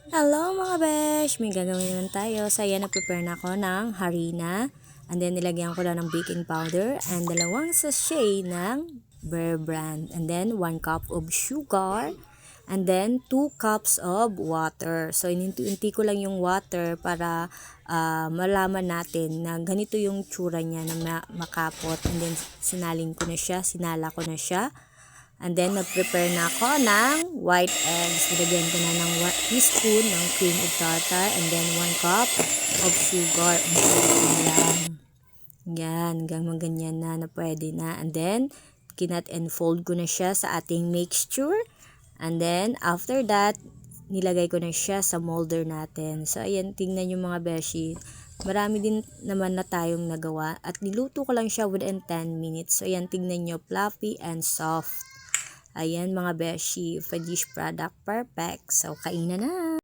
Hello mga besh! May gagawin naman tayo. So ayan, na-prepare na ako ng harina. And then nilagyan ko lang ng baking powder and 2 sachet ng Bear Brand. And then 1 cup of sugar. And then 2 cups of water. So ininti-inti ko lang yung water para malaman natin na ganito yung tsura niya na makapot. And then sinala ko na siya. And then, nag-prepare na ako ng white eggs. Nilagyan ko na ng 1 teaspoon ng cream of tartar and then 1 cup of sugar. Yan. Yan, hanggang ganyan na pwede na. And then, kinat and fold ko na siya sa ating mixture. And then, after that, nilagay ko na siya sa molder natin. So, ayan, tingnan yung mga beshi. Marami din naman na tayong nagawa. At niluto ko lang siya within 10 minutes. So, ayan, tingnan nyo, fluffy and soft. Ayan mga beshi, Fadish product perfect. So, kainan na!